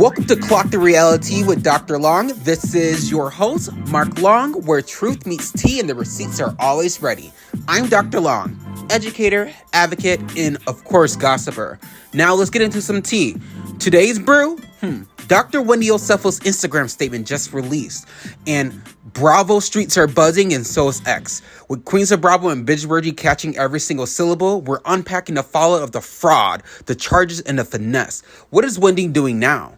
Welcome to Clock the Reality with Dr. Long. This is your host, Mark Long, where truth meets tea and the receipts are always ready. I'm Dr. Long, educator, advocate, and of course, gossiper. Now let's get into some tea. Today's brew? Dr. Wendy Osefo's Instagram statement just released, and Bravo streets are buzzing and so is X. With Queens of Bravo and Bitchwordy catching every single syllable, we're unpacking the fallout of the fraud, the charges, and the finesse. What is Wendy doing now?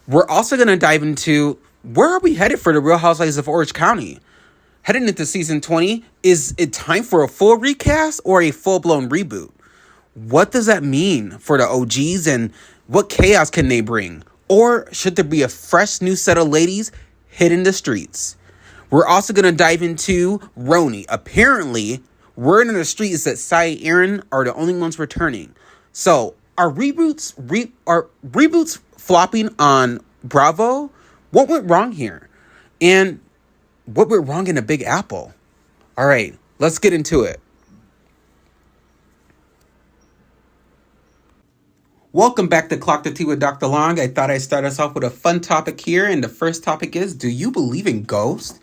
We're also going to dive into where are we headed for the Real Housewives of Orange County? Heading into season 20, is it time for a full recast or a full-blown reboot? What does that mean for the OGs and what chaos can they bring? Or should there be a fresh new set of ladies hitting the streets? We're also going to dive into Roni. Apparently, word on the street is that Cy and Aaron are the only ones returning. So, are reboots flopping on Bravo? What went wrong here? And what went wrong in the Big Apple? All right, let's get into it. Welcome back to Clock the Tea with Dr. Long. I thought I'd start us off with a fun topic here. And the first topic is, do you believe in ghosts?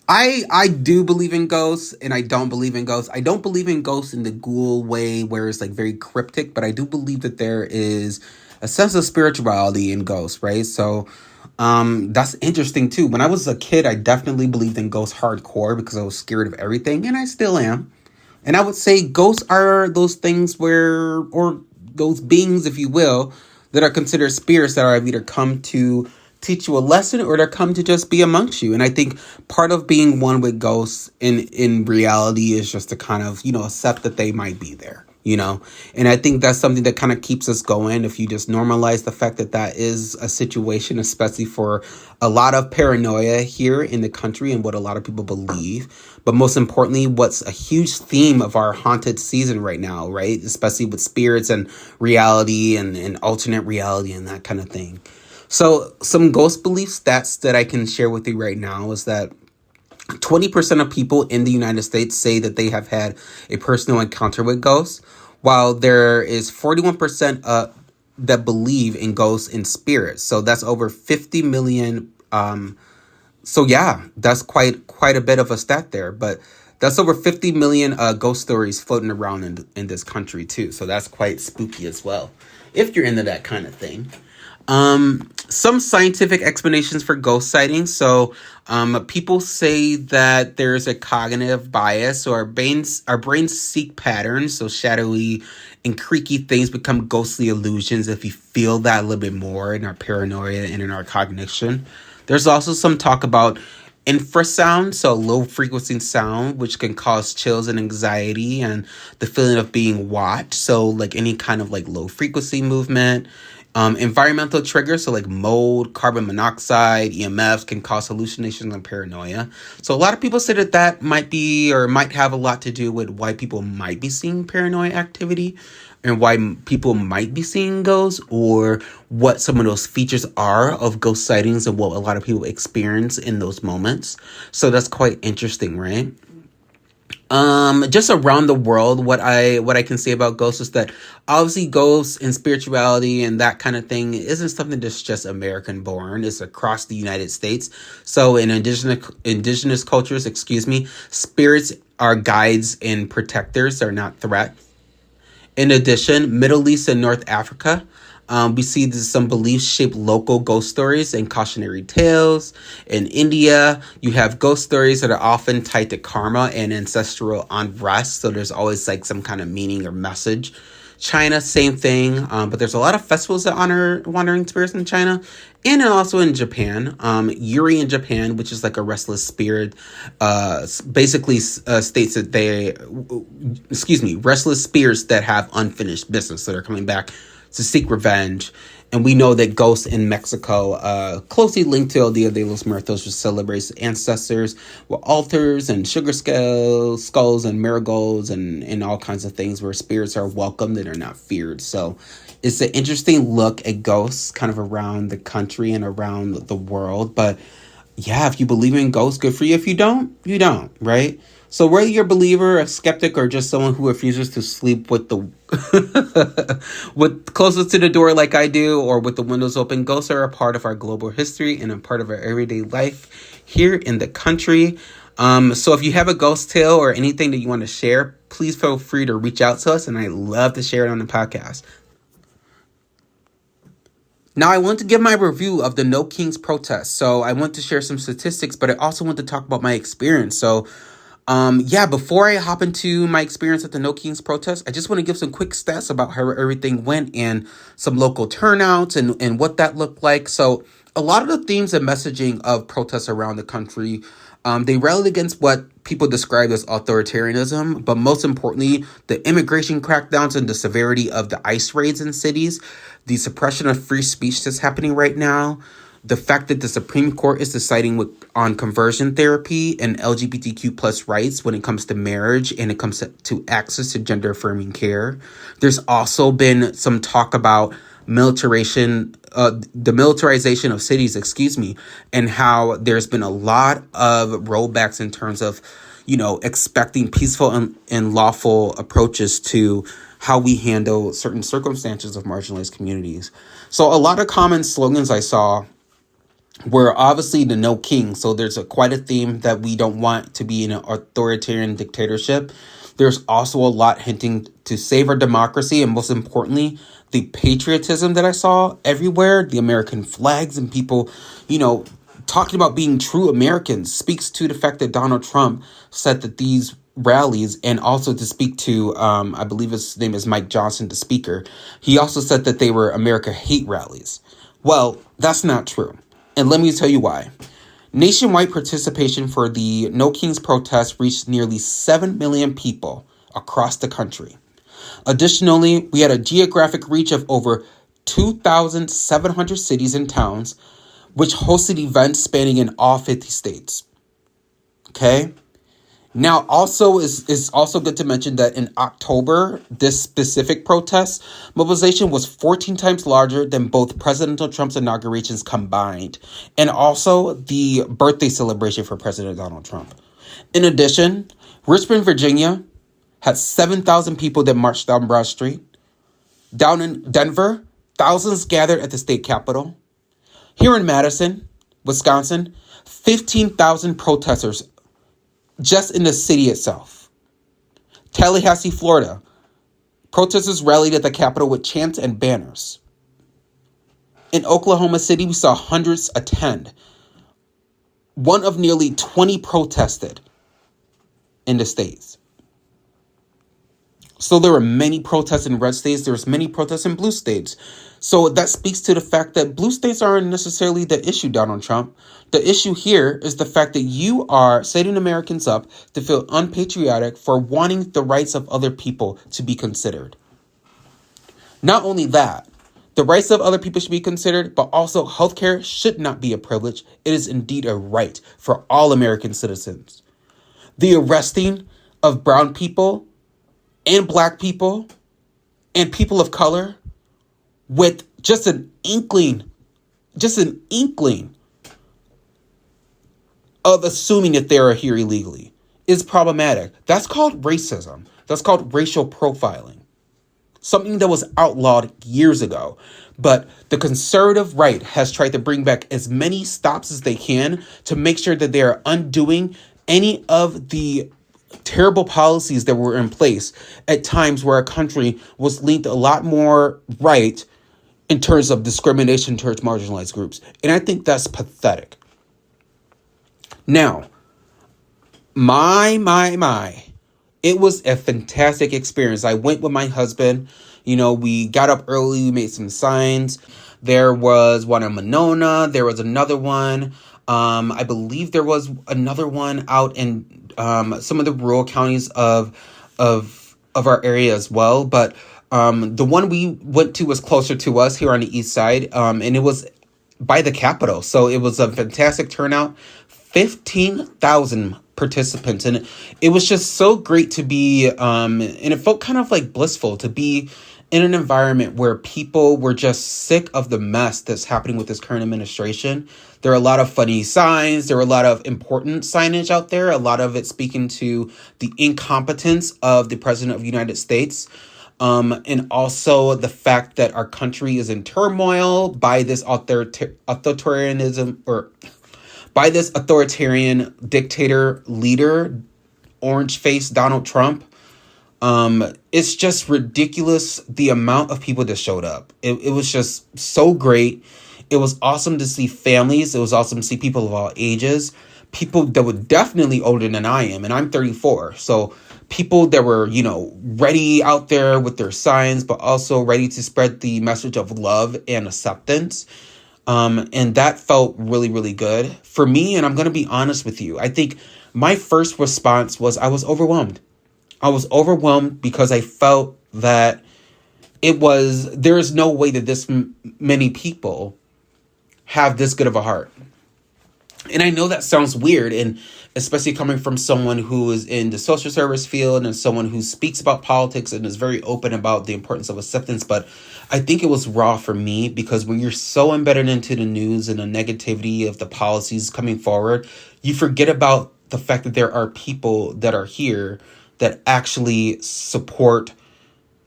I do believe in ghosts and I don't believe in ghosts. I don't believe in ghosts in the ghoul way where it's like very cryptic, but I do believe that there is a sense of spirituality in ghosts, right? So that's interesting too. When I was a kid, I definitely believed in ghosts hardcore because I was scared of everything, and I still am. And I would say ghosts are those things or those beings, if you will, that are considered spirits that have either come to teach you a lesson or they're come to just be amongst you. And I think part of being one with ghosts in reality is just to kind of, accept that they might be there, And I think that's something that kind of keeps us going if you just normalize the fact that that is a situation, especially for a lot of paranoia here in the country and what a lot of people believe. But most importantly, what's a huge theme of our haunted season right now, right? Especially with spirits and reality and alternate reality and that kind of thing. So some ghost belief stats that I can share with you right now is that 20% of people in the United States say that they have had a personal encounter with ghosts, while there is 41% that believe in ghosts and spirits. So that's over 50 million. So yeah, that's quite a bit of a stat there. But that's over 50 million ghost stories floating around in this country too. So that's quite spooky as well, if you're into that kind of thing. Some scientific explanations for ghost sightings. So, people say that there's a cognitive bias. So our brains seek patterns. So shadowy and creaky things become ghostly illusions if you feel that a little bit more in our paranoia and in our cognition. There's also some talk about infrasound, so low frequency sound, which can cause chills and anxiety and the feeling of being watched. So like any kind of like low frequency movement. Environmental triggers, so like mold, carbon monoxide, EMFs can cause hallucinations and paranoia. So a lot of people say that might be or might have a lot to do with why people might be seeing paranoid activity and why people might be seeing ghosts, or what some of those features are of ghost sightings and what a lot of people experience in those moments. So that's quite interesting, right? Just around the world, what I can say about ghosts is that obviously ghosts and spirituality and that kind of thing isn't something that's just American born. It's across the United States. So in indigenous cultures, spirits are guides and protectors. They're not threats. In addition, Middle East and North Africa, we see some beliefs shape local ghost stories and cautionary tales. In India, you have ghost stories that are often tied to karma and ancestral unrest. So there's always like some kind of meaning or message. China, same thing. But there's a lot of festivals that honor wandering spirits in China. And also in Japan, Yuri in Japan, which is like a restless spirit, basically states that restless spirits that have unfinished business. So they're coming back to seek revenge. And we know that ghosts in Mexico closely linked to El Dia de los Muertos, which celebrates ancestors with altars and sugar skulls and marigolds and all kinds of things where spirits are welcomed and are not feared. So it's an interesting look at ghosts kind of around the country and around the world. But Yeah, if you believe in ghosts, good for you. If you don't, you don't, right? So whether you're a believer, a skeptic, or just someone who refuses to sleep with the with closest to the door like I do, or with the windows open, ghosts are a part of our global history and a part of our everyday life here in the country. So if you have a ghost tale or anything that you want to share, please feel free to reach out to us, and I love to share it on the podcast. Now, I want to give my review of the No Kings protest. So, I want to share some statistics, but I also want to talk about my experience. So, yeah, before I hop into my experience at the No Kings protest, I just want to give some quick stats about how everything went and some local turnouts and what that looked like. So, a lot of the themes and messaging of protests around the country, they rallied against what people describe as authoritarianism, but most importantly, the immigration crackdowns and the severity of the ICE raids in cities, the suppression of free speech that's happening right now, the fact that the Supreme Court is deciding on conversion therapy and LGBTQ plus rights when it comes to marriage and it comes to access to gender affirming care. There's also been some talk about the militarization of cities, and how there's been a lot of rollbacks in terms of, expecting peaceful and lawful approaches to how we handle certain circumstances of marginalized communities. So a lot of common slogans I saw were obviously the no king. So there's quite a theme that we don't want to be in an authoritarian dictatorship. There's also a lot hinting to save our democracy, and most importantly, the patriotism that I saw everywhere, the American flags and people, talking about being true Americans, speaks to the fact that Donald Trump said that these rallies, and also to speak to, I believe his name is Mike Johnson, the speaker, he also said that they were America hate rallies. Well, that's not true. And let me tell you why. Nationwide participation for the No Kings protest reached nearly 7 million people across the country. Additionally, we had a geographic reach of over 2,700 cities and towns, which hosted events spanning in all 50 states. Okay? Now, also is also good to mention that in October, this specific protest mobilization was 14 times larger than both President Trump's inaugurations combined, and also the birthday celebration for President Donald Trump. In addition, Richmond, Virginia, had 7,000 people that marched down Broad Street. Down in Denver, thousands gathered at the state capitol. Here in Madison, Wisconsin, 15,000 protesters just in the city itself. Tallahassee, Florida, protesters rallied at the Capitol with chants and banners. In Oklahoma City, we saw hundreds attend. One of nearly 20 protested in the states. So there were many protests in red states. There's many protests in blue states. So that speaks to the fact that blue states aren't necessarily the issue, Donald Trump. The issue here is the fact that you are setting Americans up to feel unpatriotic for wanting the rights of other people to be considered. Not only that, the rights of other people should be considered, but also healthcare should not be a privilege. It is indeed a right for all American citizens. The arresting of brown people and black people and people of color with just an inkling of assuming that they are here illegally is problematic. That's called racism. That's called racial profiling. Something that was outlawed years ago. But the conservative right has tried to bring back as many stops as they can to make sure that they are undoing any of the terrible policies that were in place at times where a country was leaned a lot more right in terms of discrimination towards marginalized groups. And I think that's pathetic. Now, it was a fantastic experience. I went with my husband. We got up early, we made some signs. There was one in Monona. There was another one. I believe there was another one out in some of the rural counties of our area as well. But the one we went to was closer to us here on the east side, and it was by the Capitol. So it was a fantastic turnout. 15,000 participants, and it was just so great to be, and it felt kind of like blissful to be in an environment where people were just sick of the mess that's happening with this current administration. There are a lot of funny signs. There are a lot of important signage out there. A lot of it speaking to the incompetence of the president of the United States. And also the fact that our country is in turmoil by this authoritarianism, or by this authoritarian dictator leader, orange-faced Donald Trump. It's just ridiculous the amount of people that showed up. It was just so great. It was awesome to see families. It was awesome to see people of all ages. People that were definitely older than I am, and I'm 34. So people that were, ready out there with their signs, but also ready to spread the message of love and acceptance. And that felt really, really good for me. And I'm going to be honest with you. I think my first response was I was overwhelmed. I was overwhelmed because I felt that there's no way that this many people have this good of a heart. And I know that sounds weird, and especially coming from someone who is in the social service field and someone who speaks about politics and is very open about the importance of acceptance. But I think it was raw for me, because when you're so embedded into the news and the negativity of the policies coming forward, you forget about the fact that there are people that are here that actually support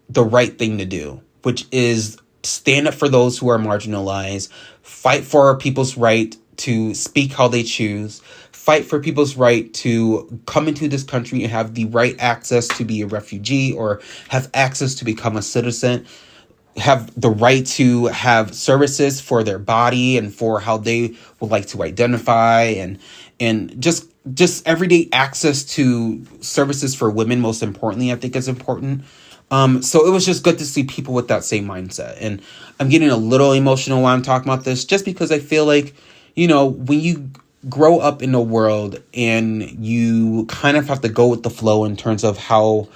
the right thing to do, which is stand up for those who are marginalized, fight for people's right to speak how they choose, fight for people's right to come into this country and have the right access to be a refugee or have access to become a citizen, have the right to have services for their body and for how they would like to identify, and just everyday access to services for women, most importantly, I think is important. So it was just good to see people with that same mindset. And I'm getting a little emotional while I'm talking about this, just because I feel like, when you grow up in a world and you kind of have to go with the flow in terms of how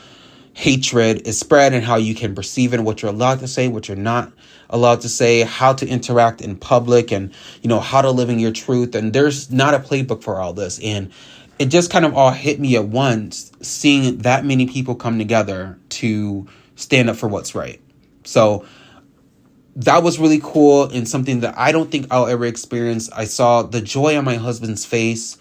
hatred is spread and how you can perceive it, and what you're allowed to say, what you're not allowed to say, how to interact in public, and, how to live in your truth. And there's not a playbook for all this. And it just kind of all hit me at once, seeing that many people come together to stand up for what's right. So that was really cool, and something that I don't think I'll ever experience. I saw the joy on my husband's face.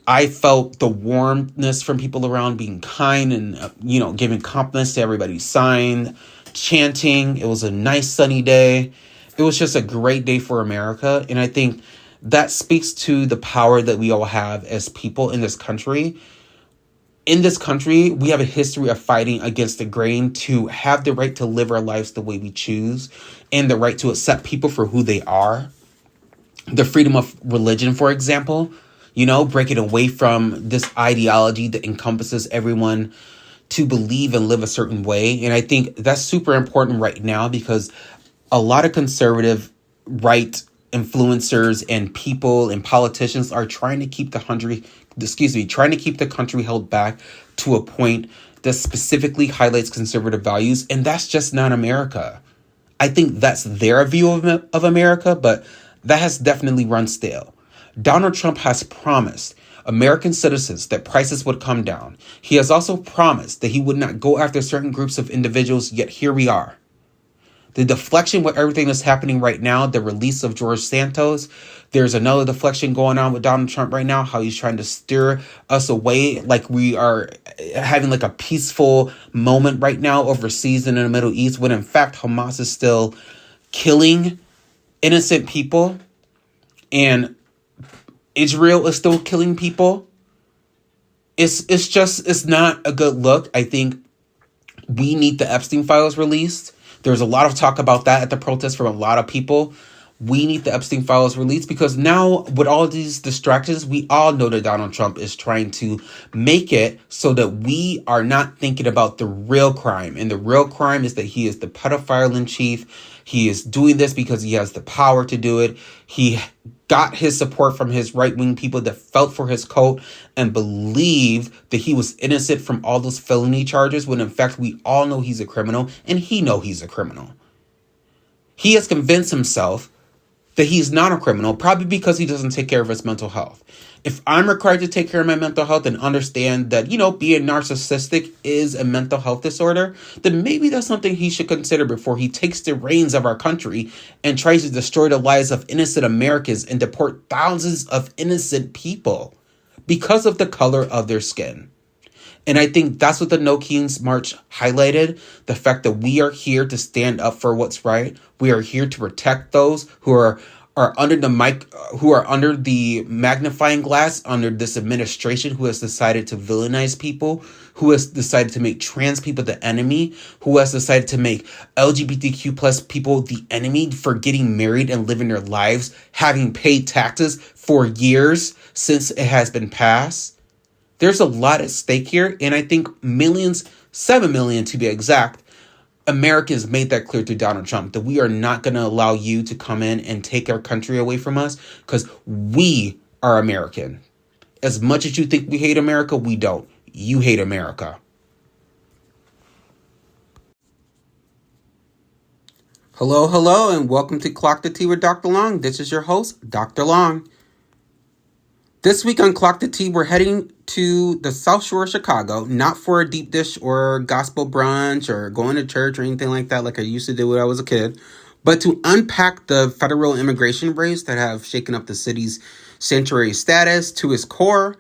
I felt the warmness from people around, being kind and, giving compliments to everybody signed, chanting. It was a nice sunny day. It was just a great day for America. And I think that speaks to the power that we all have as people in this country. In this country, we have a history of fighting against the grain to have the right to live our lives the way we choose, and the right to accept people for who they are. The freedom of religion, for example, breaking away from this ideology that encompasses everyone to believe and live a certain way. And I think that's super important right now, because a lot of conservative right influencers and people and politicians are trying to keep the country held back to a point that specifically highlights conservative values. And that's just not America. I think that's their view of America, but that has definitely run stale. Donald Trump has promised American citizens that prices would come down. He has also promised that he would not go after certain groups of individuals, yet here we are. The deflection with everything that's happening right now, the release of George Santos, there's another deflection going on with Donald Trump right now, how he's trying to steer us away like we are having like a peaceful moment right now overseas in the Middle East, when in fact Hamas is still killing innocent people and Israel is still killing people. It's not a good look. I think we need the Epstein files released. There's a lot of talk about that at the protest from a lot of people. We need the Epstein files released, because now with all of these distractions, we all know that Donald Trump is trying to make it so that we are not thinking about the real crime. And the real crime is that he is the pedophile in chief. He is doing this because he has the power to do it. He got his support from his right-wing people that felt for his coat and believed that he was innocent from all those felony charges, when in fact we all know he's a criminal, and he knows he's a criminal. He has convinced himself that he's not a criminal, probably because he doesn't take care of his mental health. If I'm required to take care of my mental health and understand that, being narcissistic is a mental health disorder, then maybe that's something he should consider before he takes the reins of our country and tries to destroy the lives of innocent Americans and deport thousands of innocent people because of the color of their skin. And I think that's what the No Kings March highlighted, the fact that we are here to stand up for what's right. We are here to protect those who are under the magnifying glass under this administration, who has decided to villainize people, who has decided to make trans people the enemy, who has decided to make LGBTQ plus people the enemy for getting married and living their lives, having paid taxes for years since it has been passed. There's a lot at stake here, and I think millions, 7 million to be exact, Americans made that clear to Donald Trump, that we are not going to allow you to come in and take our country away from us, because we are American. As much as you think we hate America, we don't. You hate America. Hello, and welcome to Clock the Tea with Dr. Long. This is your host, Dr. Long. This week on Clock the Tea, we're heading to the South Shore of Chicago, not for a deep dish or gospel brunch or going to church or anything like that like I used to do when I was a kid, but to unpack the federal immigration raids that have shaken up the city's sanctuary status to its core,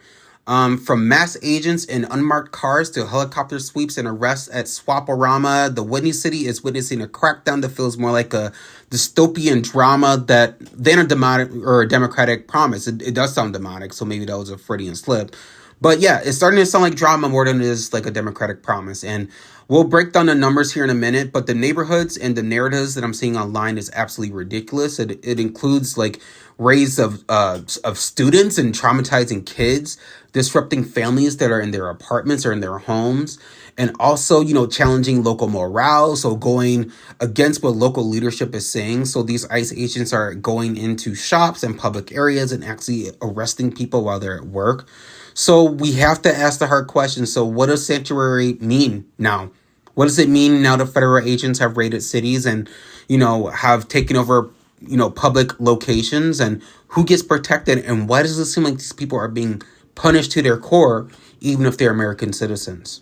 from mass agents in unmarked cars to helicopter sweeps and arrests at Swaporama. The Whitney City is witnessing a crackdown that feels more like a dystopian drama than a demonic or a democratic promise. It does sound demonic, so maybe that was a Freudian slip. But yeah, it's starting to sound like drama more than it is like a democratic promise. And we'll break down the numbers here in a minute, but the neighborhoods and the narratives that I'm seeing online is absolutely ridiculous. It includes like raids of students and traumatizing kids, disrupting families that are in their apartments or in their homes, and also, challenging local morale, so going against what local leadership is saying. So these ICE agents are going into shops and public areas and actually arresting people while they're at work. So we have to ask the hard question. So what does sanctuary mean now? What does it mean now that federal agents have raided cities and, have taken over, public locations, and who gets protected, and why does it seem like these people are being punished to their core, even if they're American citizens?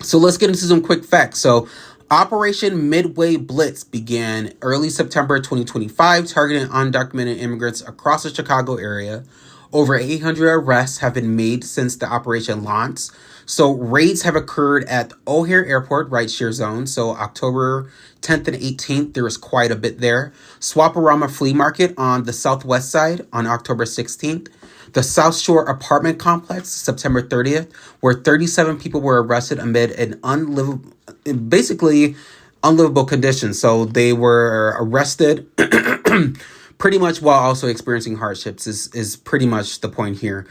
So let's get into some quick facts. So Operation Midway Blitz began early September 2025, targeting undocumented immigrants across the Chicago area. Over 800 arrests have been made since the operation launched. So raids have occurred at O'Hare Airport rideshare zone. So October 10th and 18th, there was quite a bit there. Swaporama Flea Market on the southwest side on October 16th. The South Shore apartment complex, September 30th, where 37 people were arrested amid an basically unlivable conditions. So they were arrested pretty much while also experiencing hardships is pretty much the point here.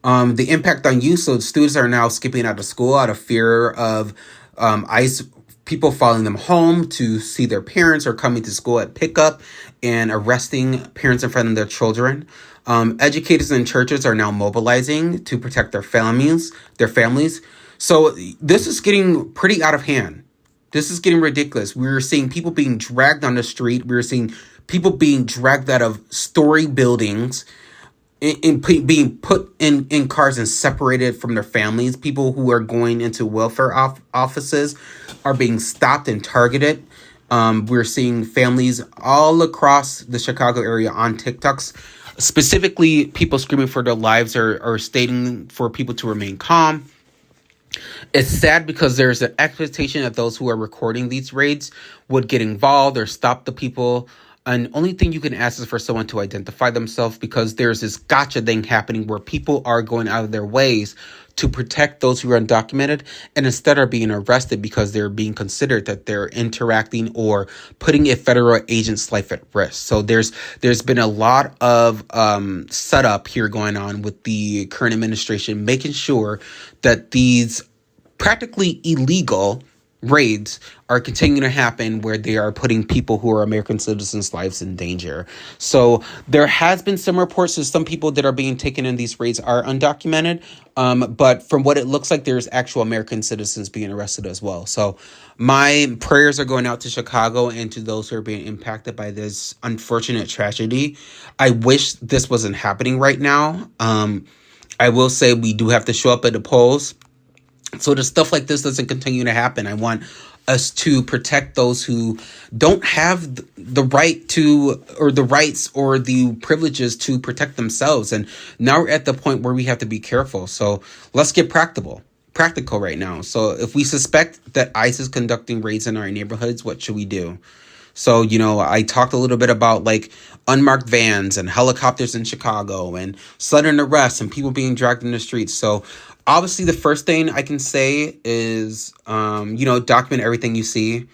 The impact on youth, so students are now skipping out of school out of fear of ICE people following them home to see their parents, or coming to school at pickup and arresting parents in front of their children. Educators and churches are now mobilizing to protect their families. So this is getting pretty out of hand. This is getting ridiculous. We're seeing people being dragged on the street. We're seeing people being dragged out of story buildings and being put in cars and separated from their families. People who are going into welfare offices are being stopped and targeted. We're seeing families all across the Chicago area on TikToks, specifically people screaming for their lives or stating for people to remain calm. It's sad because there's an expectation that those who are recording these raids would get involved or stop the people. And only thing you can ask is for someone to identify themselves, because there's this gotcha thing happening where people are going out of their ways to protect those who are undocumented, and instead are being arrested because they're being considered that they're interacting or putting a federal agent's life at risk. So there's been a lot of setup here going on with the current administration, making sure that these practically illegal raids are continuing to happen where they are putting people who are American citizens' lives in danger. So there has been some reports that some people that are being taken in these raids are undocumented. But from what it looks like, there's actual American citizens being arrested as well. So my prayers are going out to Chicago and to those who are being impacted by this unfortunate tragedy. I wish this wasn't happening right now. I will say we do have to show up at the polls so that stuff like this doesn't continue to happen. I want us to protect those who don't have the right to, or the rights or the privileges to protect themselves. And now we're at the point where we have to be careful. So let's get practical right now. So if we suspect that ICE is conducting raids in our neighborhoods, what should we do? So, I talked a little bit about like unmarked vans and helicopters in Chicago and sudden arrests and people being dragged in the streets. So obviously the first thing I can say is, document everything you see.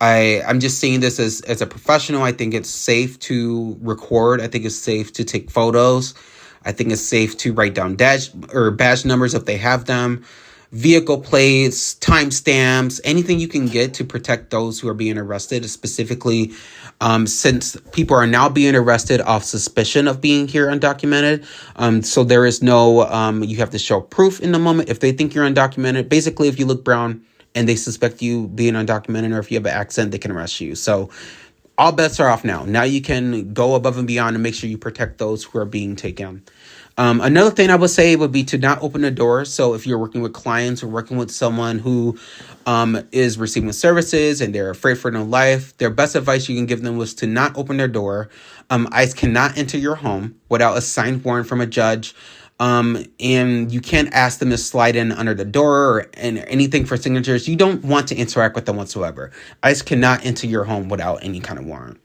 I'm just saying this as a professional. I think it's safe to record. I think it's safe to take photos. I think it's safe to write down badge numbers if they have them, vehicle plates, timestamps, anything you can get to protect those who are being arrested, specifically since people are now being arrested off suspicion of being here undocumented. So there is no, you have to show proof in the moment. If they think you're undocumented, basically if you look brown and they suspect you being undocumented, or if you have an accent, they can arrest you. So all bets are off now. Now you can go above and beyond and make sure you protect those who are being taken. Another thing I would say would be to not open the door. So if you're working with clients or working with someone who is receiving services and they're afraid for their life, their best advice you can give them was to not open their door. ICE cannot enter your home without a signed warrant from a judge. And you can't ask them to slide in under the door or anything for signatures. You don't want to interact with them whatsoever. ICE cannot enter your home without any kind of warrant.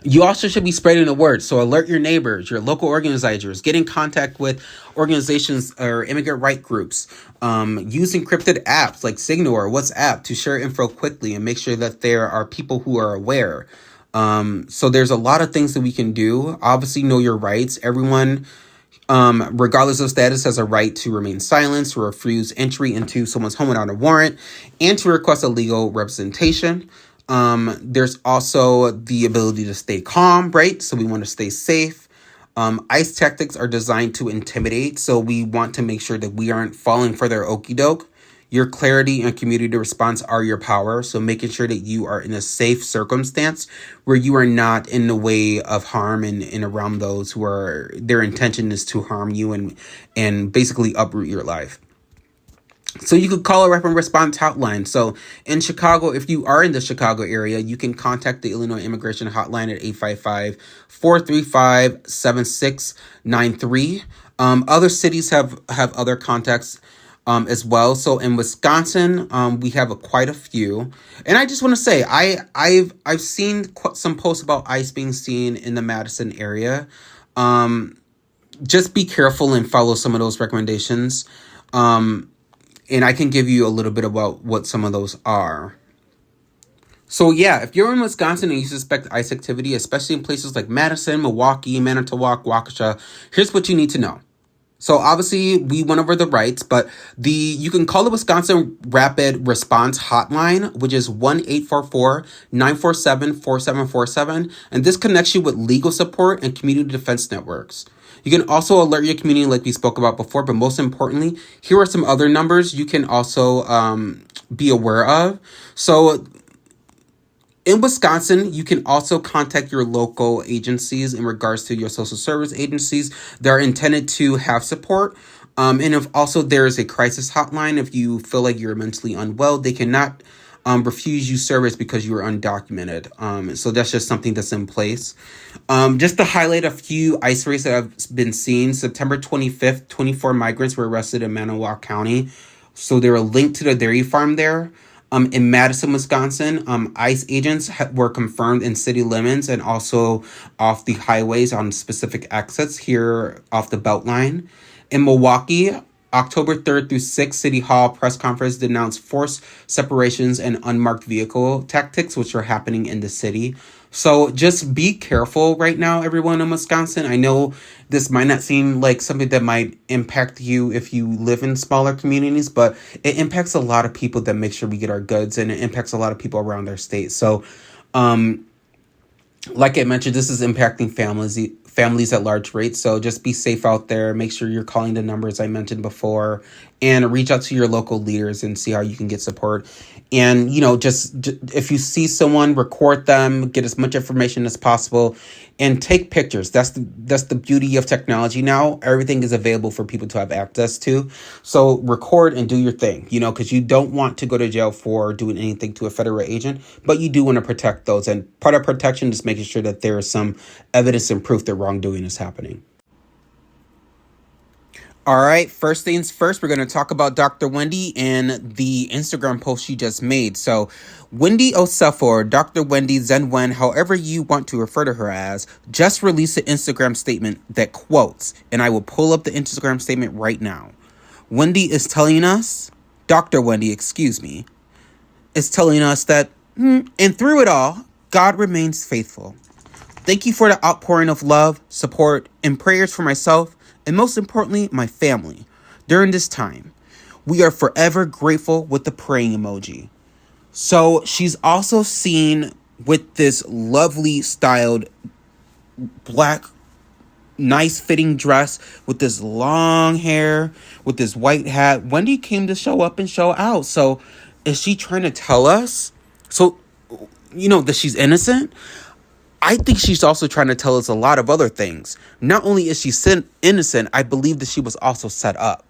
You also should be spreading the word. So alert your neighbors, your local organizers, get in contact with organizations or immigrant right groups. Use encrypted apps like Signal or WhatsApp to share info quickly and make sure that there are people who are aware. So there's a lot of things that we can do. Obviously, know your rights. Everyone, regardless of status, has a right to remain silent, to refuse entry into someone's home without a warrant, and to request a legal representation. There's also the ability to stay calm, right? So we want to stay safe. ICE tactics are designed to intimidate, so we want to make sure that we aren't falling for their okie doke. Your clarity and community response are your power, so making sure that you are in a safe circumstance where you are not in the way of harm and around those who are, their intention is to harm you and basically uproot your life. So you could call a rep and response hotline. So in Chicago, if you are in the Chicago area, you can contact the Illinois Immigration Hotline at 855-435-7693. Other cities have other contacts as well. So in Wisconsin, we have quite a few. And I just want to say, I've seen some posts about ICE being seen in the Madison area. Just be careful and follow some of those recommendations. And I can give you a little bit about what some of those are. So yeah, if you're in Wisconsin and you suspect ICE activity, especially in places like Madison, Milwaukee, Manitowoc, Waukesha, here's what you need to know. So obviously we went over the rights, but you can call the Wisconsin Rapid Response Hotline, which is 1-844-947-4747. And this connects you with legal support and community defense networks. You can also alert your community like we spoke about before, but most importantly, here are some other numbers you can also be aware of. So in Wisconsin, you can also contact your local agencies in regards to your social service agencies that are intended to have support. And if also there is a crisis hotline, if you feel like you're mentally unwell, they cannot refuse you service because you are undocumented. So that's just something that's in place. Just to highlight a few ICE raids that have been seen. September 25th, 24 migrants were arrested in Manitowoc County. So they were linked to the dairy farm there. In Madison, Wisconsin, ICE agents were confirmed in city limits and also off the highways on specific exits here off the Beltline. In Milwaukee, October 3rd through 6th, City Hall press conference denounced forced separations and unmarked vehicle tactics, which are happening in the city. So just be careful right now, everyone in Wisconsin. I know this might not seem like something that might impact you if you live in smaller communities, but it impacts a lot of people that make sure we get our goods, and it impacts a lot of people around our state. So, um, like I mentioned, this is impacting families at large rates. So just be safe out there. Make sure you're calling the numbers I mentioned before, and reach out to your local leaders and see how you can get support. And just if you see someone, record them, get as much information as possible, and take pictures. That's the beauty of technology now. Everything is available for people to have access to. So record and do your thing, because you don't want to go to jail for doing anything to a federal agent, but you do want to protect those. And part of protection is making sure that there is some evidence and proof that wrongdoing is happening. All right, first things first, we're going to talk about Dr. Wendy and the Instagram post she just made. So, Wendy Osefo, or Dr. Wendy Zenwen, however you want to refer to her as, just released an Instagram statement that quotes, and I will pull up the Instagram statement right now. Wendy is telling us, Dr. Wendy, excuse me, is telling us that, and through it all, God remains faithful. Thank you for the outpouring of love, support, and prayers for myself, and most importantly, my family. During this time, we are forever grateful with the praying emoji. So she's also seen with this lovely styled black, nice fitting dress with this long hair, with this white hat. Wendy came to show up and show out. So is she trying to tell us, that she's innocent? I think she's also trying to tell us a lot of other things. Not only is she innocent, I believe that she was also set up.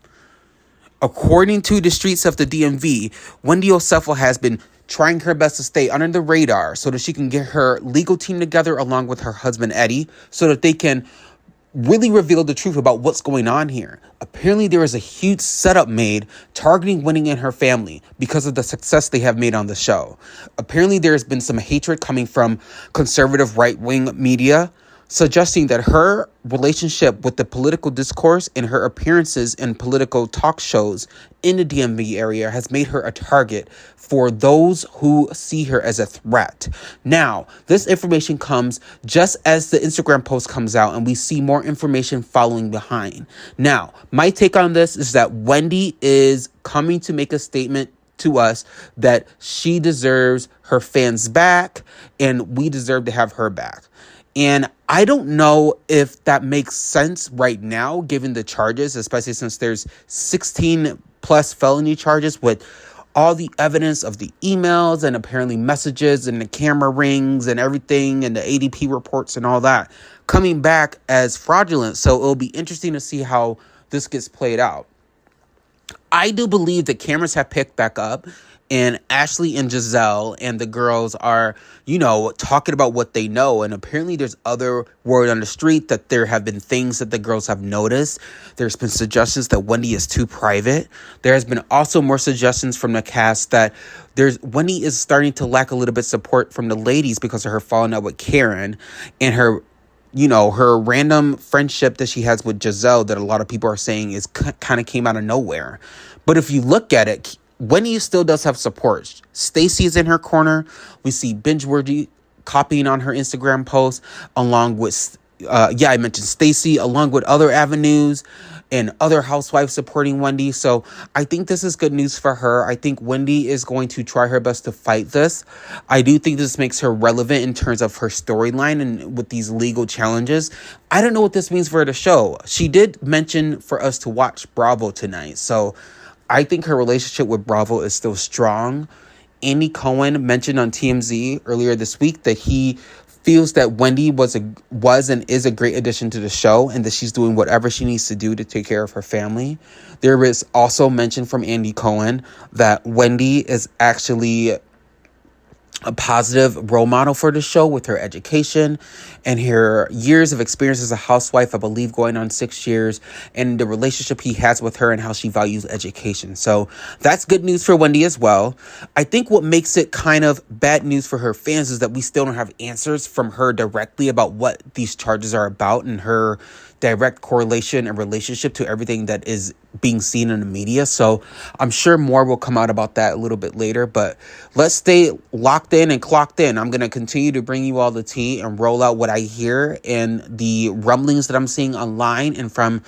According to the streets of the DMV, Wendy Osefo has been trying her best to stay under the radar so that she can get her legal team together along with her husband Eddie so that they can really reveal the truth about what's going on here. Apparently, there is a huge setup made targeting Wendy and her family because of the success they have made on the show. Apparently, there has been some hatred coming from conservative right-wing media, suggesting that her relationship with the political discourse and her appearances in political talk shows in the DMV area has made her a target for those who see her as a threat. Now, this information comes just as the Instagram post comes out, and we see more information following behind. Now, my take on this is that Wendy is coming to make a statement to us that she deserves her fans back, and we deserve to have her back. And I don't know if that makes sense right now, given the charges, especially since there's 16 plus felony charges with all the evidence of the emails and apparently messages and the camera rings and everything and the ADP reports and all that coming back as fraudulent. So it'll be interesting to see how this gets played out. I do believe that cameras have picked back up, and Ashley and Giselle and the girls are, talking about what they know. And apparently there's other word on the street that there have been things that the girls have noticed. There's been suggestions that Wendy is too private. There has been also more suggestions from the cast that Wendy is starting to lack a little bit support from the ladies because of her falling out with Karen and her random friendship that she has with Giselle that a lot of people are saying is kind of came out of nowhere. But if you look at it, Wendy still does have support. Stacy is in her corner. We see Bingeworthy copying on her Instagram post, along with, I mentioned Stacy, along with other avenues and other housewives supporting Wendy. So I think this is good news for her. I think Wendy is going to try her best to fight this. I do think this makes her relevant in terms of her storyline and with these legal challenges. I don't know what this means for the show. She did mention for us to watch Bravo tonight. So I think her relationship with Bravo is still strong. Andy Cohen mentioned on TMZ earlier this week that he feels that Wendy was and is a great addition to the show, and that she's doing whatever she needs to do to take care of her family. There is also mention from Andy Cohen that Wendy is actually a positive role model for the show with her education and her years of experience as a housewife, I believe going on 6 years, and the relationship he has with her and how she values education. So that's good news for Wendy as well. I think what makes it kind of bad news for her fans is that we still don't have answers from her directly about what these charges are about and her direct correlation and relationship to everything that is being seen in the media. So I'm sure more will come out about that a little bit later, but let's stay locked in and clocked in. I'm going to continue to bring you all the tea and roll out what I hear and the rumblings that I'm seeing online and from,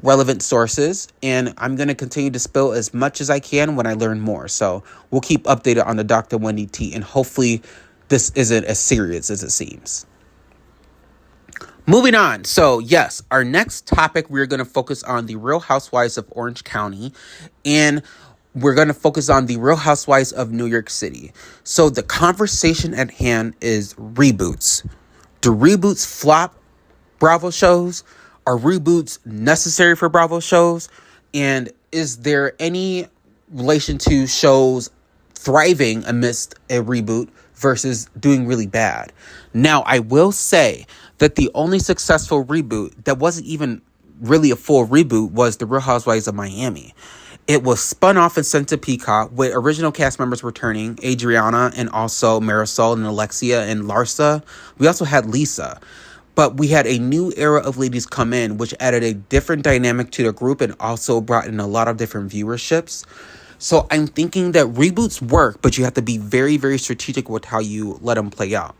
relevant sources. And I'm going to continue to spill as much as I can when I learn more. So we'll keep updated on the Dr. Wendy tea, and hopefully this isn't as serious as it seems. Moving on. So yes, our next topic, we're going to focus on the Real Housewives of Orange County, and we're going to focus on the Real Housewives of New York City. So the conversation at hand is reboots. Do reboots flop Bravo shows? Are reboots necessary for Bravo shows? And is there any relation to shows thriving amidst a reboot versus doing really bad? Now, I will say that the only successful reboot that wasn't even really a full reboot was The Real Housewives of Miami. It was spun off and sent to Peacock with original cast members returning, Adriana and also Marisol and Alexia and Larsa. We also had Lisa. But we had a new era of ladies come in, which added a different dynamic to the group and also brought in a lot of different viewerships. So I'm thinking that reboots work, but you have to be very, very strategic with how you let them play out.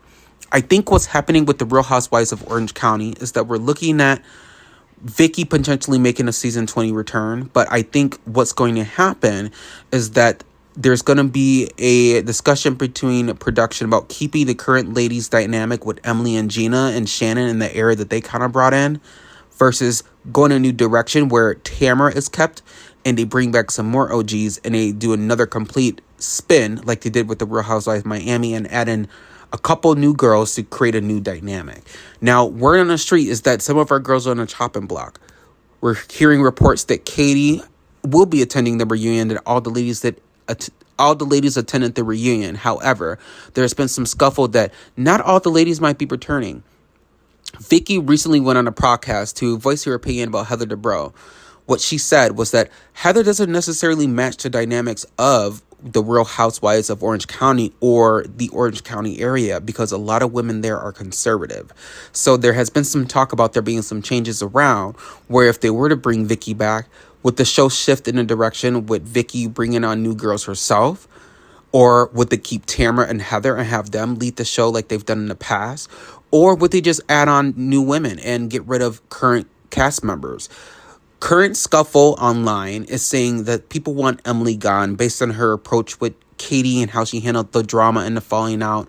I think what's happening with the Real Housewives of Orange County is that we're looking at Vicky potentially making a season 20 return. But I think what's going to happen is that there's going to be a discussion between production about keeping the current ladies dynamic with Emily and Gina and Shannon in the era that they kind of brought in versus going a new direction where Tamara is kept and they bring back some more OGs and they do another complete spin like they did with the Real Housewives of Miami and add in a couple new girls to create a new dynamic. Now, word on the street is that some of our girls are on a chopping block. We're hearing reports that Katie will be attending the reunion, that all the ladies attended the reunion. However, there's been some scuffle that not all the ladies might be returning. Vicky recently went on a podcast to voice her opinion about Heather Dubrow. What she said was that Heather doesn't necessarily match the dynamics of the Real Housewives of Orange County or the Orange County area because a lot of women there are conservative. So there has been some talk about there being some changes around where if they were to bring Vicky back, would the show shift in a direction with Vicky bringing on new girls herself? Or would they keep Tamara and Heather and have them lead the show like they've done in the past? Or would they just add on new women and get rid of current cast members? Current scuffle online is saying that people want Emily gone based on her approach with Katie and how she handled the drama and the falling out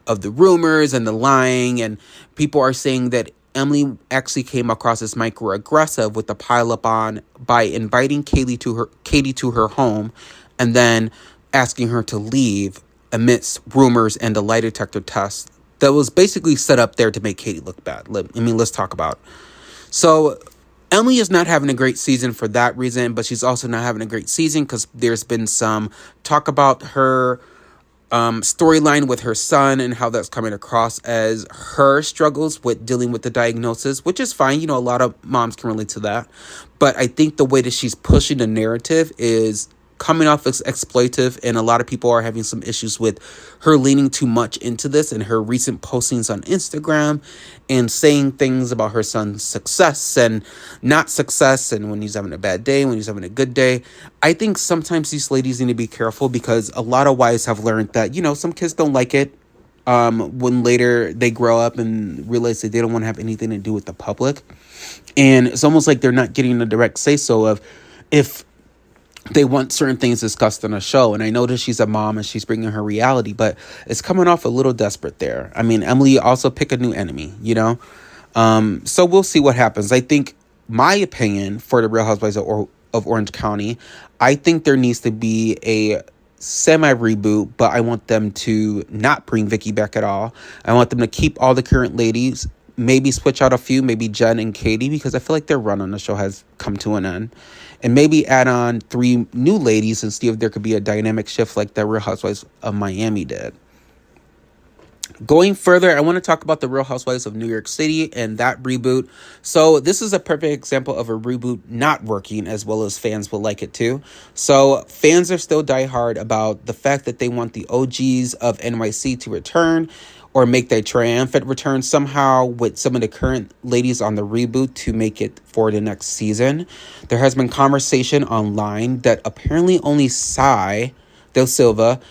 of the rumors and the lying. And people are saying that Emily actually came across as microaggressive with the pile up on by inviting Katie to her home and then asking her to leave amidst rumors and the lie detector test that was basically set up there to make Katie look bad. Let's talk about. So Emily is not having a great season for that reason, but she's also not having a great season because there's been some talk about her storyline with her son and how that's coming across as her struggles with dealing with the diagnosis, which is fine. A lot of moms can relate to that. But I think the way that she's pushing the narrative is coming off as exploitive, and a lot of people are having some issues with her leaning too much into this and her recent postings on Instagram and saying things about her son's success and not success and when he's having a bad day, when he's having a good day. I think sometimes these ladies need to be careful because a lot of wives have learned that, some kids don't like it when later they grow up and realize that they don't want to have anything to do with the public. And it's almost like they're not getting a direct say-so of if they want certain things discussed on a show. And I know that she's a mom and she's bringing her reality, but it's coming off a little desperate there. I mean, Emily also pick a new enemy, so we'll see what happens. I think my opinion for the Real Housewives of Orange County, I think there needs to be a semi-reboot, but I want them to not bring Vicky back at all. I want them to keep all the current ladies, maybe switch out a few, maybe Jen and Katie, because I feel like their run on the show has come to an end. And maybe add on 3 new ladies and see if there could be a dynamic shift like the Real Housewives of Miami did. Going further, I want to talk about the Real Housewives of New York City and that reboot. So this is a perfect example of a reboot not working as well as fans would like it to. So fans are still diehard about the fact that they want the OGs of NYC to return, or make their triumphant return somehow with some of the current ladies on the reboot to make it for the next season. There has been conversation online that apparently only Sai Del Silva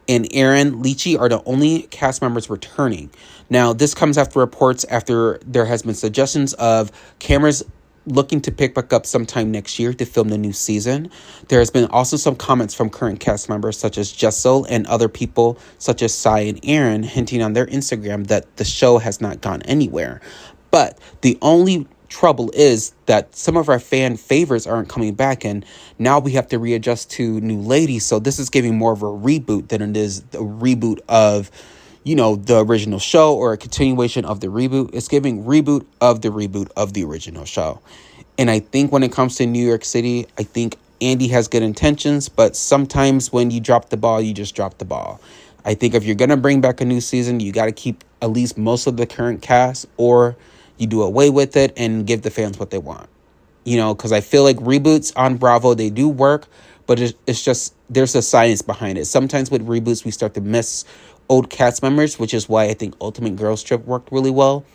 and Aaron Leachy are the only cast members returning. Now, this comes after reports after there has been suggestions of cameras looking to pick back up sometime next year to film the new season. There has been also some comments from current cast members such as Jessel and other people such as Sai and Aaron hinting on their Instagram that the show has not gone anywhere. But the only trouble is that some of our fan favorites aren't coming back, and now we have to readjust to new ladies. So this is giving more of a reboot than it is a reboot of, the original show or a continuation of the reboot. It's giving reboot of the original show. And I think when it comes to New York City, I think Andy has good intentions, but sometimes when you drop the ball, you just drop the ball. I think if you're going to bring back a new season, you got to keep at least most of the current cast, or you do away with it and give the fans what they want. Because I feel like reboots on Bravo, they do work, but it's just, there's a science behind it. Sometimes with reboots, we start to miss old cast members, which is why I think Ultimate Girls Trip worked really well.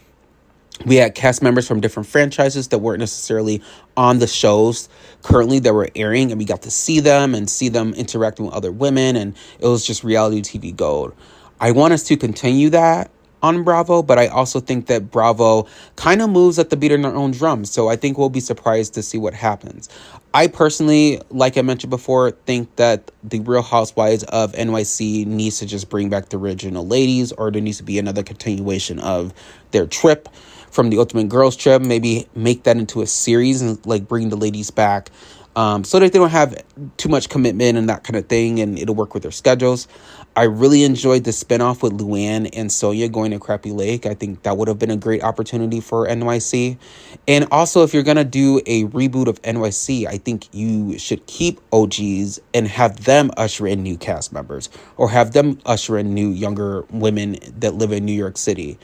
We had cast members from different franchises that weren't necessarily on the shows currently that were airing, and we got to see them interacting with other women, and it was just reality TV gold. I want us to continue that on Bravo, but I also think that Bravo kind of moves at the beat of their own drum, so I think we'll be surprised to see what happens. I personally, like I mentioned before, think that the Real Housewives of NYC needs to just bring back the original ladies, or there needs to be another continuation of their trip from the Ultimate Girls Trip. Maybe make that into a series and bring the ladies back, so that they don't have too much commitment and that kind of thing, and it'll work with their schedules. I really enjoyed the spinoff with Luann and Sonia going to Crappy Lake. I think that would have been a great opportunity for NYC. And also, if you're going to do a reboot of NYC, I think you should keep OGs and have them usher in new cast members, or have them usher in new younger women that live in New York City.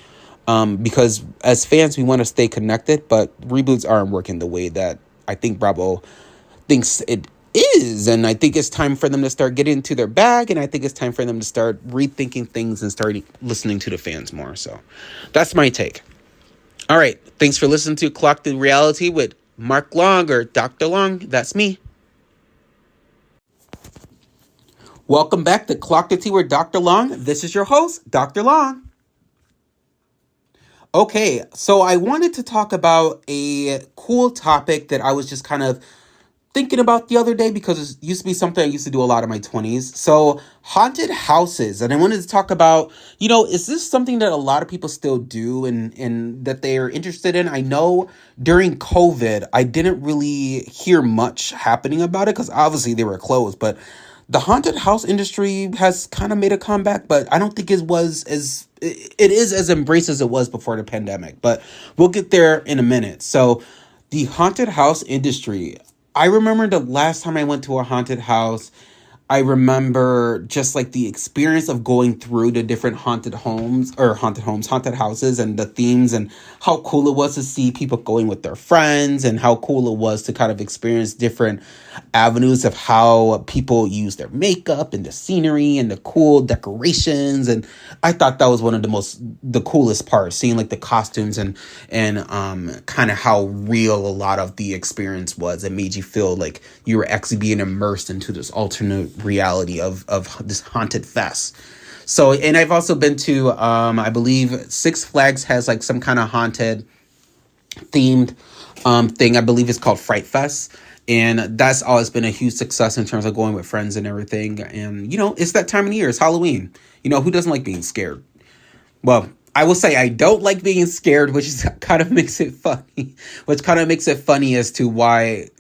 Because as fans, we want to stay connected, but reboots aren't working the way that I think Bravo thinks it is. And I think it's time for them to start getting into their bag, and I think it's time for them to start rethinking things and start listening to the fans more. So that's my take. All right, thanks for listening to Clocked in Reality with Mark Long, or Dr. Long. That's me. Welcome back to Clocked in Tea with Dr. Long. This is your host, Dr. Long. Okay, so I wanted to talk about a cool topic that I was just kind of thinking about the other day, because it used to be something I used to do a lot in my 20s. So haunted houses. And I wanted to talk about, is this something that a lot of people still do and that they're interested in? I know during COVID, I didn't really hear much happening about it because obviously they were closed. But the haunted house industry has kind of made a comeback, but I don't think it is as embraced as it was before the pandemic. But we'll get there in a minute. So the haunted house industry, I remember the last time I went to a haunted house, I remember just the experience of going through the different haunted houses and the themes, and how cool it was to see people going with their friends, and how cool it was to kind of experience different avenues of how people use their makeup and the scenery and the cool decorations. And I thought that was one of the coolest parts, seeing the costumes and kind of how real a lot of the experience was. It made you feel like you were actually being immersed into this alternate reality of this haunted fest. So, and I've also been to, I believe Six Flags has some kind of haunted themed thing. I believe it's called Fright Fest. And that's always been a huge success in terms of going with friends and everything. And, it's that time of the year. It's Halloween. Who doesn't like being scared? Well, I will say I don't like being scared, which kind of makes it funny. Which kind of makes it funny as to why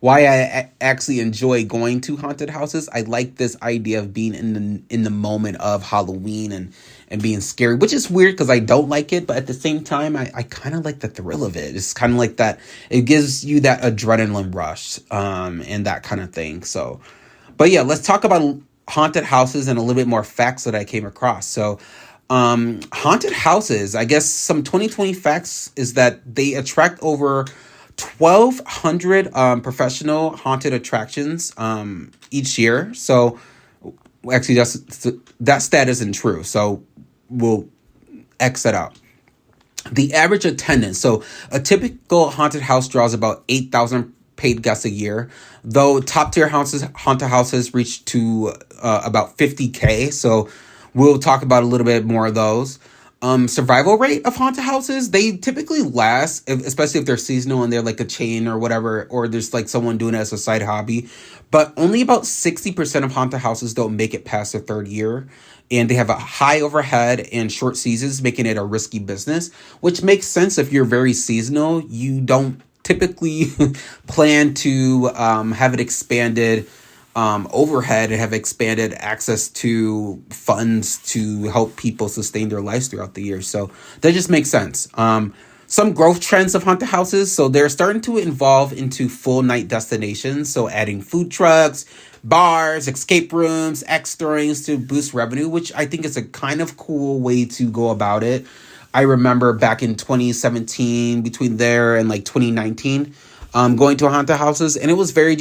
I actually enjoy going to haunted houses. I like this idea of being in the moment of Halloween and being scary, which is weird because I don't like it, but at the same time, I kind of like the thrill of it. It's kind of like that. It gives you that adrenaline rush, and that kind of thing. So, but yeah, let's talk about haunted houses and a little bit more facts that I came across. So, haunted houses, I guess some 2020 facts is that they attract over 1,200 professional haunted attractions each year. So actually that stat isn't true. So we'll exit out. The average attendance. So a typical haunted house draws about 8,000 paid guests a year, though top tier haunted houses reach to about 50K. So we'll talk about a little bit more of those. Survival rate of haunted houses, they typically last, especially if they're seasonal and they're like a chain or whatever, or there's like someone doing it as a side hobby. But only about 60% of haunted houses don't make it past their third year. And they have a high overhead and short seasons, making it a risky business, which makes sense if you're very seasonal. You don't typically plan to have it expanded overhead and have expanded access to funds to help people sustain their lives throughout the year. So that just makes sense. Some growth trends of haunted houses. So they're starting to evolve into full night destinations. So adding food trucks, bars, escape rooms, X-stories to boost revenue, which I think is a kind of cool way to go about it. I remember back in 2017, between there and like 2019, going to haunted houses, and it was very,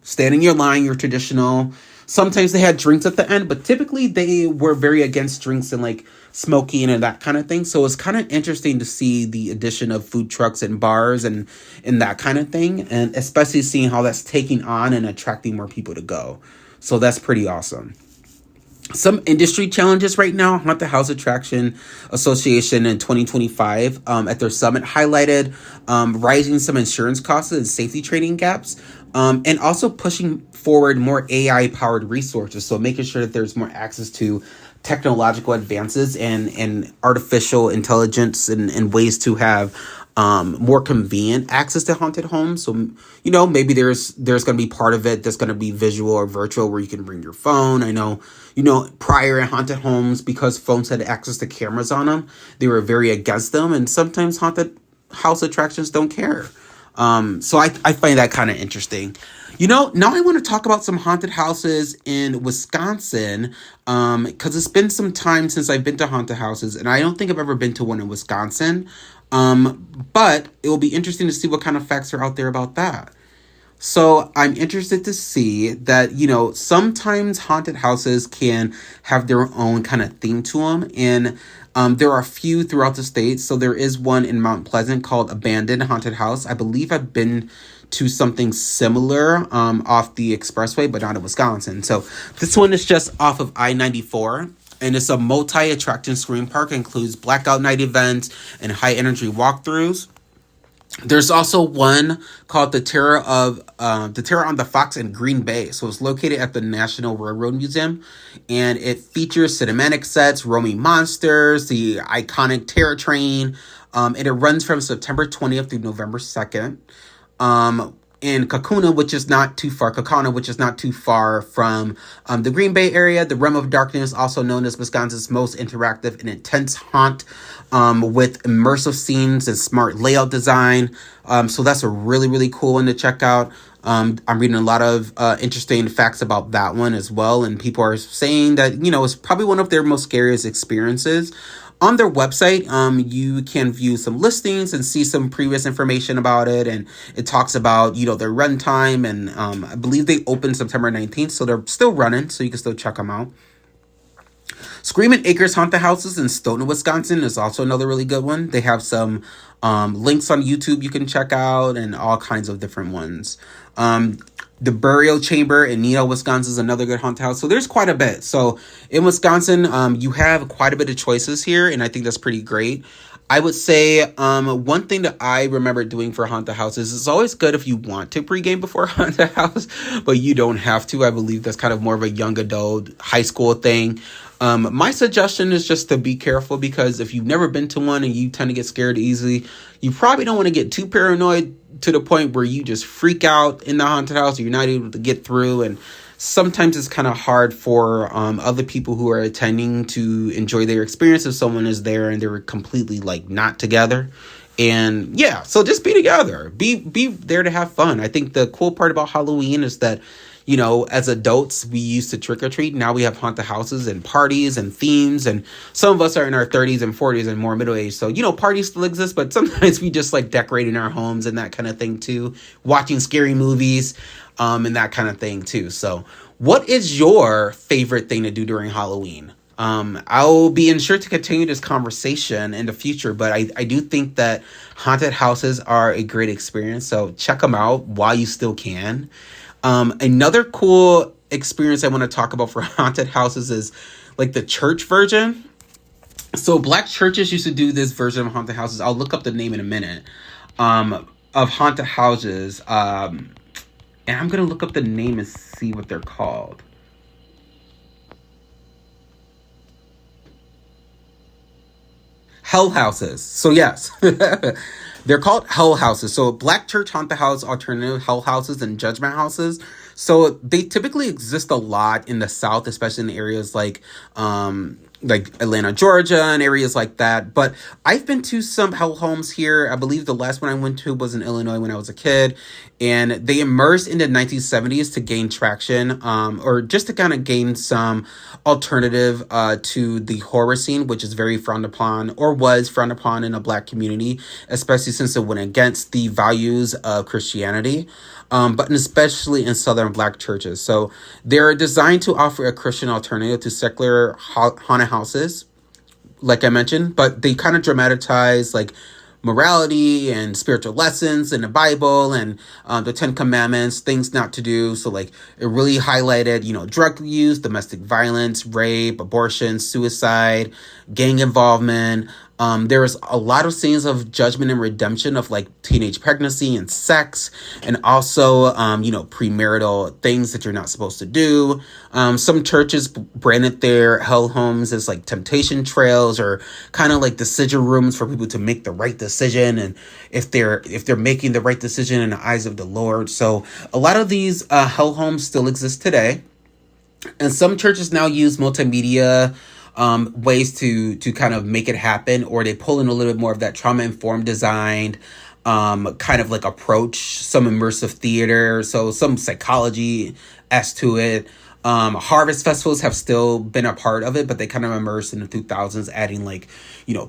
stand in your line, your traditional. Sometimes they had drinks at the end, but typically they were very against drinks and like smoking and that kind of thing. So it's kind of interesting to see the addition of food trucks and bars and that kind of thing, and especially seeing how that's taking on and attracting more people to go. So that's pretty awesome. Some industry challenges right now. Haunted House Attraction Association in 2025 at their summit highlighted rising some insurance costs and safety training gaps, and also pushing forward more AI-powered resources. So making sure that there's more access to technological advances and artificial intelligence and ways to have more convenient access to haunted homes. So, maybe there's going to be part of it that's going to be visual or virtual where you can bring your phone. I know, prior in haunted homes, because phones had access to cameras on them, they were very against them. And sometimes haunted house attractions don't care. So I find that kind of interesting. Now I want to talk about some haunted houses in Wisconsin, because it's been some time since I've been to haunted houses, and I don't think I've ever been to one in Wisconsin. But it will be interesting to see what kind of facts are out there about that. So I'm interested to see that, sometimes haunted houses can have their own kind of theme to them. And there are a few throughout the state. So there is one in Mount Pleasant called Abandoned Haunted House. I believe I've been to something similar off the expressway, but not in Wisconsin. So this one is just off of I-94. And it's a multi-attraction screen park, includes blackout night events and high-energy walkthroughs. There's also one called the Terror on the Fox in Green Bay. So it's located at the National Railroad Museum, and it features cinematic sets, roaming monsters, the iconic Terror Train, and it runs from September 20th through November 2nd. In Kakuna, which is not too far from the Green Bay area. The Realm of Darkness, also known as Wisconsin's most interactive and intense haunt, with immersive scenes and smart layout design. So that's a really, really cool one to check out. I'm reading a lot of interesting facts about that one as well, and people are saying that, it's probably one of their most scariest experiences. On their website, you can view some listings and see some previous information about it. And it talks about, their runtime. And I believe they opened September 19th. So they're still running. So you can still check them out. Screaming Acres Haunted Houses in Stoughton, Wisconsin is also another really good one. They have some links on YouTube you can check out and all kinds of different ones. The Burial Chamber in Neenah, Wisconsin is another good haunted house. So there's quite a bit. So in Wisconsin, you have quite a bit of choices here, and I think that's pretty great. I would say one thing that I remember doing for haunted houses is it's always good if you want to pregame before a haunted house, but you don't have to. I believe that's kind of more of a young adult, high school thing. My suggestion is just to be careful, because if you've never been to one and you tend to get scared easily, you probably don't want to get too paranoid to the point where you just freak out in the haunted house or you're not able to get through. And sometimes it's kind of hard for other people who are attending to enjoy their experience if someone is there and they're completely like not together. And yeah, so just be together, be there to have fun. I think the cool part about Halloween is that, as adults, we used to trick or treat. Now we have haunted houses and parties and themes. And some of us are in our 30s and 40s and more middle age. So, parties still exist, but sometimes we just like decorating our homes and that kind of thing too. Watching scary movies and that kind of thing too. So what is your favorite thing to do during Halloween? I'll be sure to continue this conversation in the future, but I do think that haunted houses are a great experience. So check them out while you still can. Another cool experience I want to talk about for haunted houses is like the church version. So black churches used to do this version of haunted houses. I'll look up the name in a minute. Of haunted houses. And I'm gonna look up the name and see what they're called. Hell houses. So yes, they're called hell houses. So black church haunted house, alternative hell houses, and judgment houses. So they typically exist a lot in the South, especially in areas like Atlanta, Georgia, and areas like that. But I've been to some hell homes here. I believe the last one I went to was in Illinois when I was a kid, and they emerged in the 1970s to gain traction, or just to kind of gain some alternative to the horror scene, which is very frowned upon or was frowned upon in a black community, especially since it went against the values of Christianity. But especially in Southern black churches. So they're designed to offer a Christian alternative to secular haunted houses, like I mentioned, but they kind of dramatize like morality and spiritual lessons in the Bible and the Ten Commandments, things not to do. So like it really highlighted, drug use, domestic violence, rape, abortion, suicide, gang involvement. There was a lot of scenes of judgment and redemption of like teenage pregnancy and sex, and also, premarital things that you're not supposed to do. Some churches branded their hell homes as like temptation trails or kind of like decision rooms for people to make the right decision. And if they're making the right decision in the eyes of the Lord. So a lot of these hell homes still exist today. And some churches now use multimedia ways to kind of make it happen, or they pull in a little bit more of that trauma-informed design kind of like approach, some immersive theater, so some psychology as to it. Harvest festivals have still been a part of it, but they kind of immersed in the 2000s, adding like,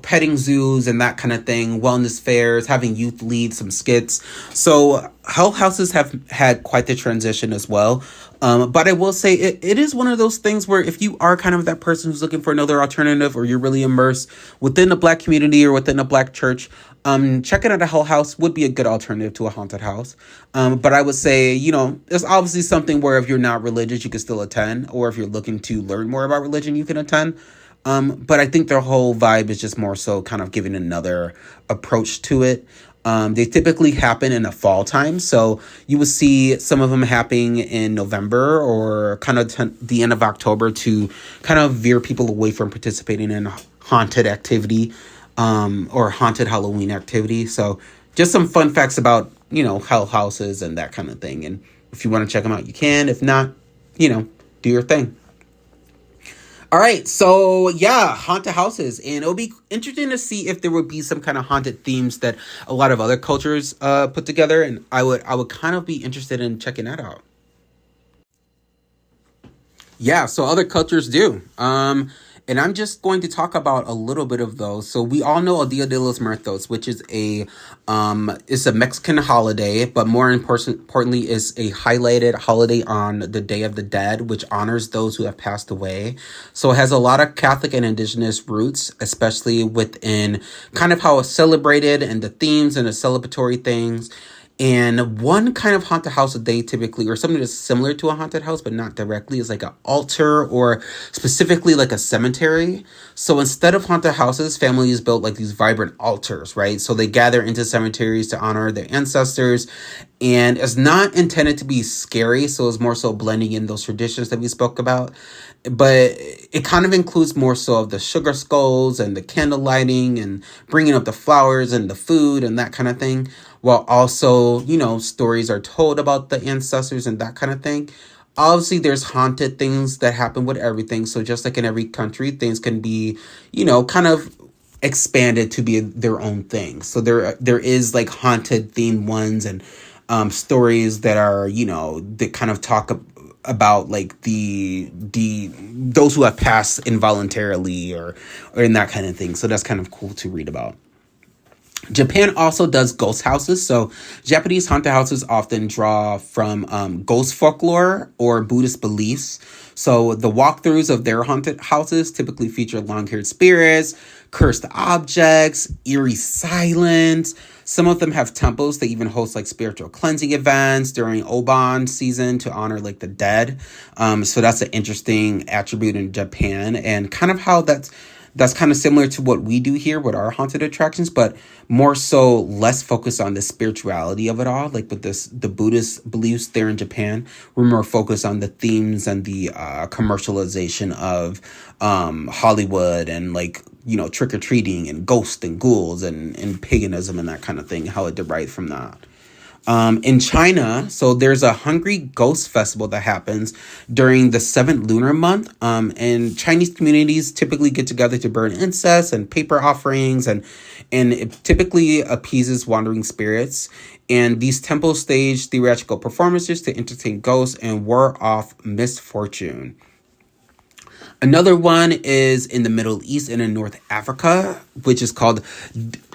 petting zoos and that kind of thing, wellness fairs, having youth lead some skits. So hell houses have had quite the transition as well. But I will say it is one of those things where if you are kind of that person who's looking for another alternative, or you're really immersed within the black community or within a black church, checking out a hell house would be a good alternative to a haunted house. But I would say, there's obviously something where if you're not religious, you can still attend, or if you're looking to learn more about religion, you can attend. But I think their whole vibe is just more so kind of giving another approach to it. They typically happen in the fall time. So you will see some of them happening in November or kind of the end of October to kind of veer people away from participating in haunted activity, or haunted Halloween activity. So just some fun facts about, hell houses and that kind of thing. And if you want to check them out, you can. If not, do your thing. All right, so yeah, haunted houses, and it'll be interesting to see if there would be some kind of haunted themes that a lot of other cultures put together, and I would kind of be interested in checking that out. Yeah, so other cultures do. And I'm just going to talk about a little bit of those. So we all know El Dia de los Muertos, which is is a Mexican holiday, but more importantly is a highlighted holiday on the Day of the Dead, which honors those who have passed away. So it has a lot of Catholic and indigenous roots, especially within kind of how it's celebrated and the themes and the celebratory things. And one kind of haunted house that they typically, or something that's similar to a haunted house, but not directly, is like an altar or specifically like a cemetery. So instead of haunted houses, families built like these vibrant altars, right? So they gather into cemeteries to honor their ancestors. And it's not intended to be scary. So it's more so blending in those traditions that we spoke about. But it kind of includes more so of the sugar skulls and the candle lighting and bringing up the flowers and the food and that kind of thing. While also, stories are told about the ancestors and that kind of thing. Obviously, there's haunted things that happen with everything. So just like in every country, things can be, kind of expanded to be their own thing. So there is like haunted themed ones and stories that are, that kind of talk about like the those who have passed involuntarily or in that kind of thing. So that's kind of cool to read about. Japan also does ghost houses. So Japanese haunted houses often draw from ghost folklore or Buddhist beliefs. So the walkthroughs of their haunted houses typically feature long-haired spirits, cursed objects, eerie silence. Some of them have temples. They even host like spiritual cleansing events during Obon season to honor like the dead. So that's an interesting attribute in Japan, and kind of how that's kind of similar to what we do here with our haunted attractions, but more so less focused on the spirituality of it all. Like with the Buddhist beliefs there in Japan, we're more focused on the themes and the commercialization of Hollywood and like, trick or treating and ghosts and ghouls and paganism and that kind of thing, how it derived from that. In China, so there's a Hungry Ghost Festival that happens during the 7th lunar month. And Chinese communities typically get together to burn incense and paper offerings, and it typically appeases wandering spirits. And these temples stage theatrical performances to entertain ghosts and ward off misfortune. Another one is in the Middle East and in North Africa, which is called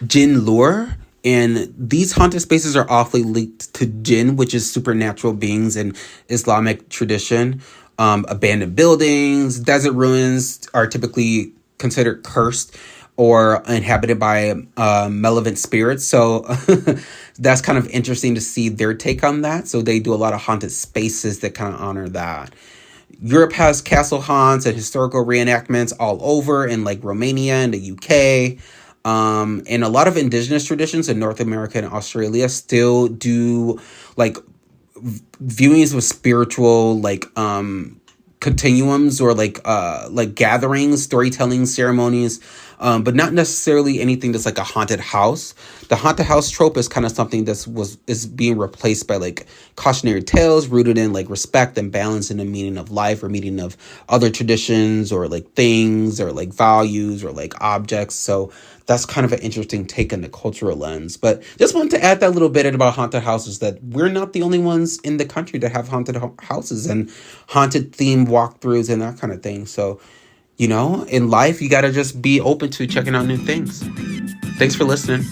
Jinn Lure. And these haunted spaces are awfully linked to jinn, which is supernatural beings in Islamic tradition. Abandoned buildings, desert ruins are typically considered cursed or inhabited by malevolent spirits. So that's kind of interesting to see their take on that. So they do a lot of haunted spaces that kind of honor that. Europe has castle haunts and historical reenactments all over in like Romania and the UK. And a lot of indigenous traditions in North America and Australia still do like viewings with spiritual like continuums or like gatherings, storytelling ceremonies, but not necessarily anything that's like a haunted house. The haunted house trope is kind of something is being replaced by like cautionary tales rooted in like respect and balance in the meaning of life or meaning of other traditions or like things or like values or like objects. So that's kind of an interesting take on the cultural lens. But just wanted to add that little bit about haunted houses, that we're not the only ones in the country that have haunted houses and haunted themed walkthroughs and that kind of thing. So, in life, you got to just be open to checking out new things. Thanks for listening.